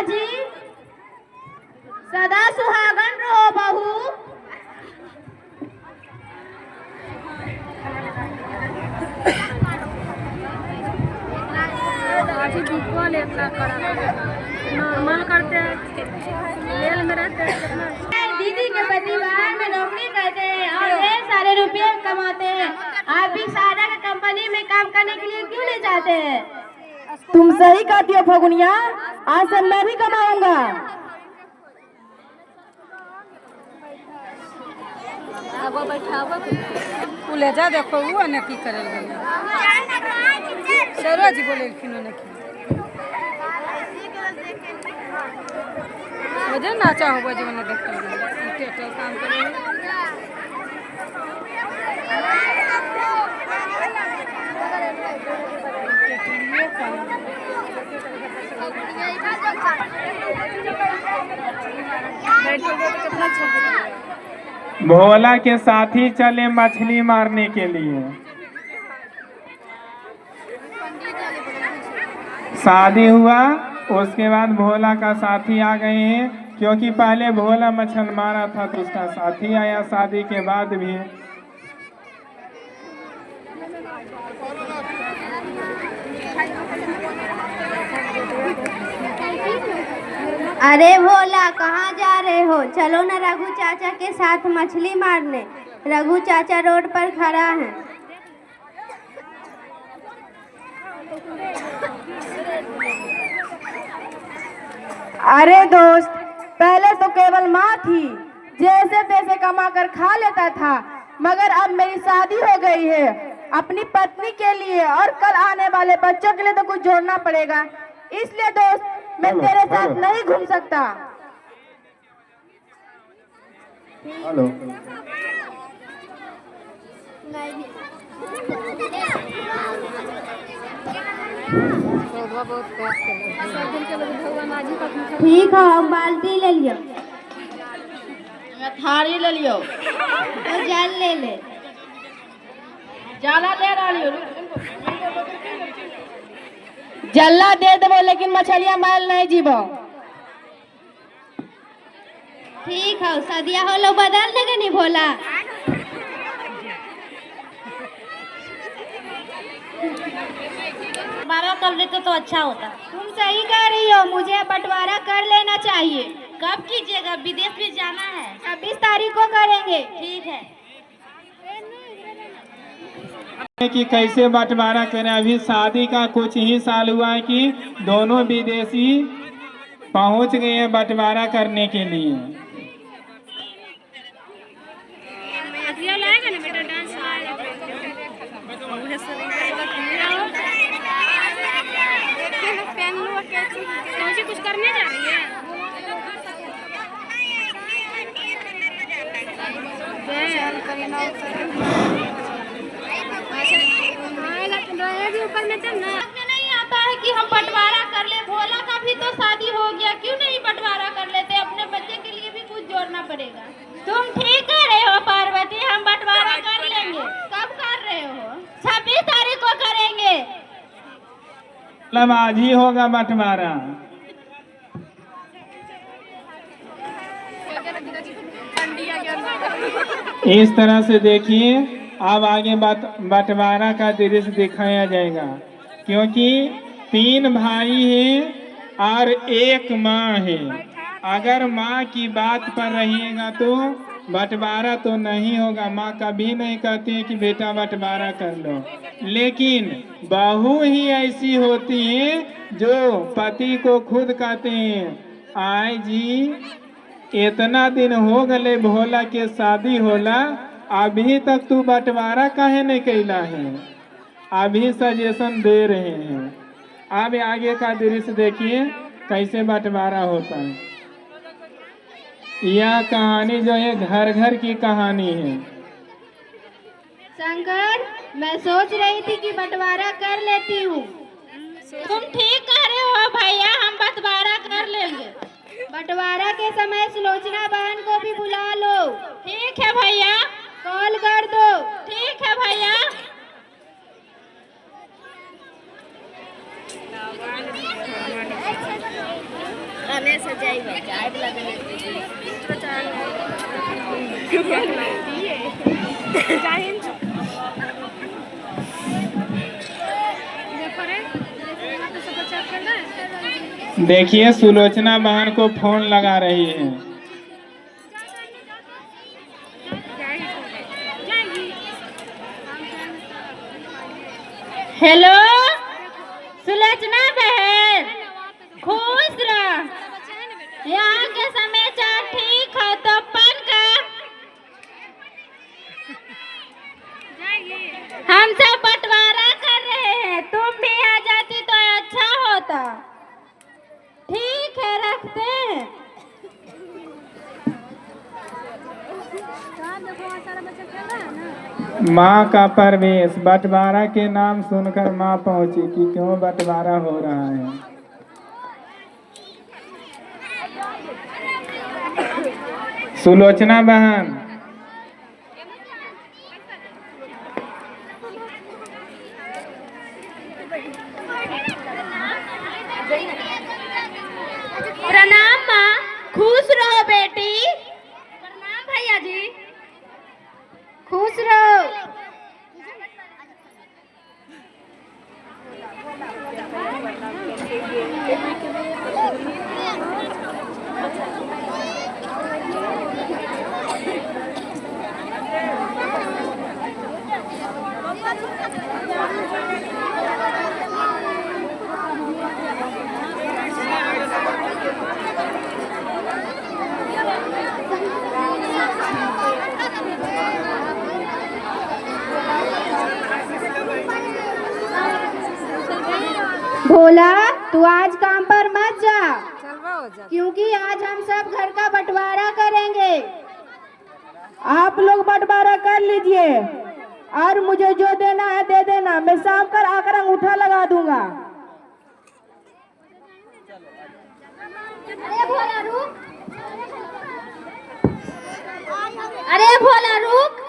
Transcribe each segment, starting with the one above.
बाजी, सदा सुहागन रहो बहू। नॉर्मल करते हैं, जेल में रहते हैं। दीदी के पति बाहर में नौकरी करते हैं और ढेर सारे रुपए कमाते हैं। आप भी सारा के कंपनी में काम करने के लिए क्यों नहीं जाते हैं? तुम सही कहती हो फगुनिया, आज से मैं भी कमाऊंगा। ले जा देखो वो ने की करल गेल सरोज बोलेलखिन ने की वजह नाचा हो जो ने देखल गेल थिएटर काम करे। भोला के साथी चले मछली मारने के लिए। शादी हुआ, उसके बाद भोला का साथी आ गए हैं, क्योंकि पहले भोला मछली मारा था तो उसका साथी आया शादी के बाद भी। अरे भोला कहाँ जा रहे हो? चलो ना रघु चाचा के साथ मछली मारने। रघु चाचा रोड पर खड़ा है। अरे दोस्त, पहले तो केवल माँ थी, जैसे तैसे कमा कर खा लेता था, मगर अब मेरी शादी हो गई है। अपनी पत्नी के लिए और कल आने वाले बच्चों के लिए तो कुछ जोड़ना पड़ेगा। इसलिए दोस्त, मैं तेरे साथ नहीं घूम सकता। हेलो, ठीक है, हम बाल्टी ले लियो, थारी ले लियो, और जाल ले ले। जाला ले रही हो, जल्ला दे देबो, लेकिन मछलियां माल नहीं जीबो। ठीक है, सदिया हो लो बदल लगे नहीं भोला। बंटवारा कर लेते तो अच्छा होता। तुम सही कह रही हो, मुझे बंटवारा कर लेना चाहिए। कब कीजिएगा? विदेश भी जाना है। 26 तारीख को करेंगे। ठीक है। कि कैसे बंटवारा करें। अभी शादी का कुछ ही साल हुआ है कि दोनों विदेशी पहुंच गए हैं बंटवारा करने के लिए। कुछ करने जा रही है। ऊपर में तब ना नहीं आता है कि हम बंटवारा कर ले। भोला का भी तो शादी हो गया, क्यों नहीं बंटवारा कर लेते? अपने बच्चे के लिए भी कुछ जोड़ना पड़ेगा। तुम ठीक कह रहे हो पार्वती, हम बंटवारा कर लेंगे। कब कर रहे हो? 26 तारीख को करेंगे। मतलब आज ही होगा बंटवारा। इस तरह से देखिए, अब आगे बंटवारा का दृश्य दिखाया जाएगा, क्योंकि 3 भाई हैं और 1 माँ है। अगर माँ की बात पर रहिएगा तो बंटवारा तो नहीं होगा। माँ कभी नहीं कहती है कि बेटा बंटवारा कर लो, लेकिन बहू ही ऐसी होती है जो पति को खुद कहते हैं, आय जी इतना दिन हो गए भोला के शादी होला, अभी तक तू बंटवारा काहे नहीं कैला है। अभी सजेशन दे रहे हैं। अब आगे का दृश्य देखिए कैसे बंटवारा होता है। यह कहानी जो है घर घर की कहानी है। शंकर, मैं सोच रही थी कि बंटवारा कर लेती हूँ। तुम ठीक कह रहे हो भैया, हम बंटवारा कर लेंगे। बंटवारा के समय सुलोचना बहन को भी बुला लो। ठीक है भैया, कॉल कर दो। ठीक है भैया। तने से जाएगा चाय लगे तो चाय देखिए सुलोचना बहन को फोन लगा रही है। हेलो सुलोचना बहन, खुश रह। यहाँ के समाचार ठीक है तो पन का हम सब बंटवारा कर रहे हैं, तुम भी आ जाती तो अच्छा होता। ठीक है रखते हैं। माँ का प्रवेश। बंटवारा के नाम सुनकर माँ पहुंची कि क्यों बंटवारा हो रहा है। सुलोचना बहन, प्रणाम माँ, खुश रहो बेटी। प्रणाम भैया जी, खुश रहो। भोला तू आज काम पर मत जा, क्योंकि आज हम सब घर का बंटवारा करेंगे। आप लोग बंटवारा कर लीजिए और मुझे जो देना है दे देना। मैं शाम कर आकर अंगूठा लगा दूंगा। अरे भोला रुक, अरे भोला रुक।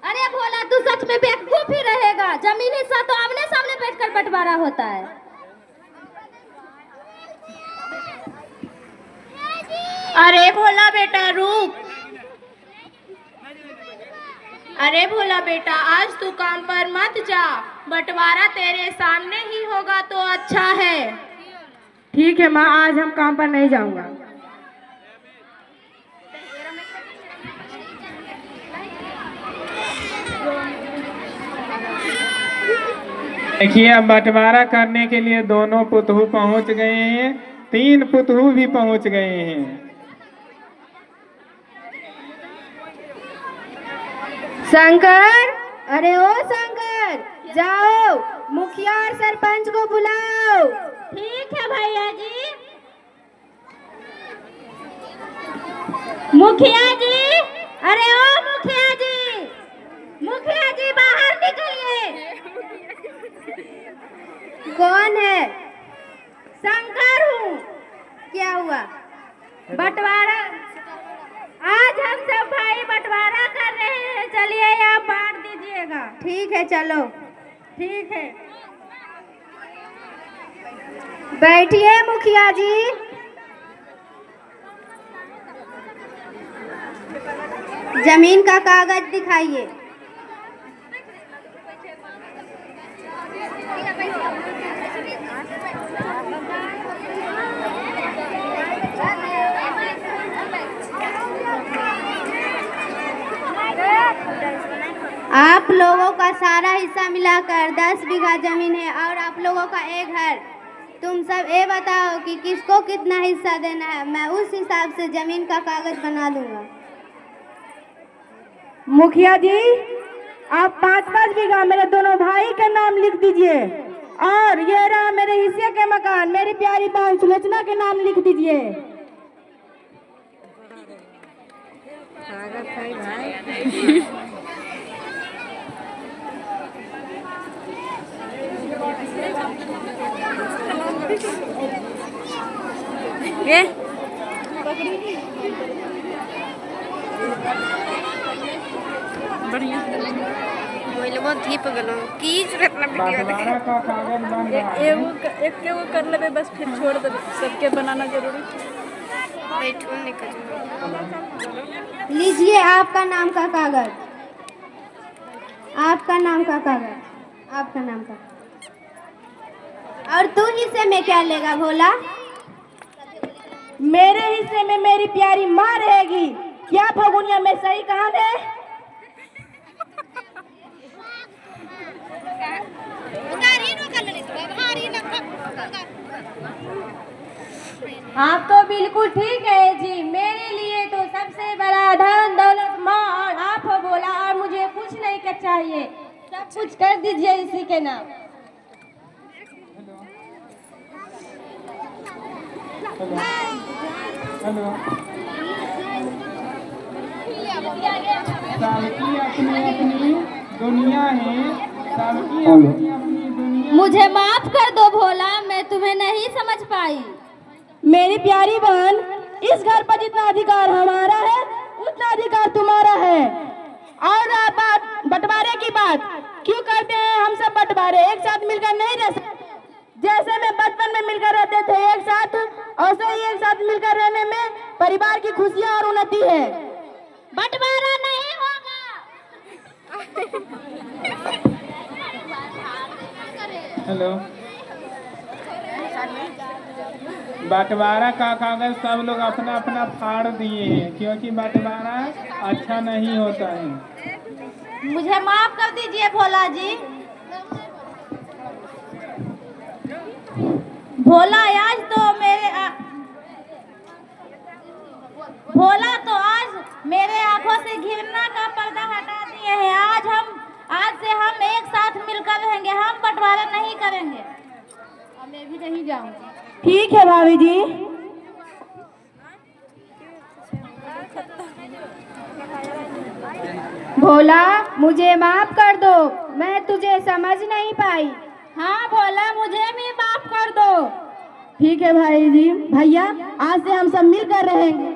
अरे भोला तू सच में बेवकूफ ही रहेगा। जमीन हिस्सा तो आमने सामने बैठकर बंटवारा होता है। अरे भोला बेटा रुक। अरे भोला बेटा आज तू काम पर मत जा, बंटवारा तेरे सामने ही होगा तो अच्छा है। ठीक है माँ, आज हम काम पर नहीं जाऊंगा। देखिए अब बंटवारा करने के लिए दोनों पुतहू पहुंच गए हैं, 3 पुतहू भी पहुंच गए हैं। शंकर, अरे ओ शंकर, जाओ मुखिया और सरपंच को बुलाओ। ठीक है भैया जी। मुखिया जी, अरे ओ मुखिया जी, मुखिया जी बाहर निकलिए। कौन है? शंकर हूँ। क्या हुआ? बंटवारा आज हम सब भाई बंटवारा कर रहे हैं, चलिए आप बांट दीजिएगा। ठीक है चलो। ठीक है बैठिए मुखिया जी। जमीन का कागज दिखाइए। आप लोगों का सारा हिस्सा मिलाकर 10 बीघा जमीन है और आप लोगों का एक घर। तुम सब ये बताओ कि किसको कितना हिस्सा देना है, मैं उस हिसाब से जमीन का कागज बना दूंगा। मुखिया जी आप 5-5 बीघा मेरे दोनों भाई के नाम लिख दीजिए और ये रहा मेरे हिस्से के मकान मेरी प्यारी बहन सुलोचना के नाम लिख दीजिए। ये बढ़िया बहुत ही पगल हूँ की जरूरत ना वीडियो बंटवारा का कागज बन रहा है। एक के वो कर लेबे बस फिर छोड़ दे सबके बनाना जरूरी बैठो निकल लीजिए आपका नाम का कागज, आपका नाम का कागज, आपका नाम का। और तू हिस्से में क्या लेगा भोला? मेरे हिस्से में मेरी प्यारी माँ रहेगी। क्या फगुनिया में सही कहा है? आप तो बिल्कुल ठीक है जी। मेरे लिए तो सबसे बड़ा धन दौलत माँ और आप हो भोला, और मुझे कुछ नहीं कर चाहिए, सब कुछ कर दीजिए इसी के नाम। हेलो, सबकी अपनी अपनी दुनिया है, सबकी अपनी अपनी दुनिया। मुझे माफ कर दो भोला, मैं तुम्हें नहीं समझ पाई। मेरी प्यारी बहन, इस घर पर जितना अधिकार हमारा है उतना अधिकार तुम्हारा है। और आप बात बंटवारे की बात क्यों करते हैं? हम सब बंटवारे एक साथ मिलकर नहीं रह सकते। जैसे में बचपन में मिलकर रहते थे एक साथ, ऐसे ही एक साथ मिलकर रहने में परिवार की खुशियाँ और उन्नति है। बंटवारा नहीं होगा। हेलो, बंटवारा का कागज सब लोग अपना अपना फाड़ दिए हैं, क्योंकि बंटवारा अच्छा नहीं होता है। मुझे माफ कर दीजिए भोला जी। भोला आज तो मेरे आंखों से घृणा का पर्दा हटा दिए हैं। आज से हम एक साथ मिलकर रहेंगे, हम बंटवारा नहीं करेंगे। मैं भी नहीं जाऊंगी। ठीक है भाभी जी। भोला, मुझे माफ कर दो, मैं तुझे समझ नहीं पाई। हाँ भोला, मुझे भी माफ कर दो। ठीक है भाई जी। भैया, आज से हम सब मिलकर रहेंगे।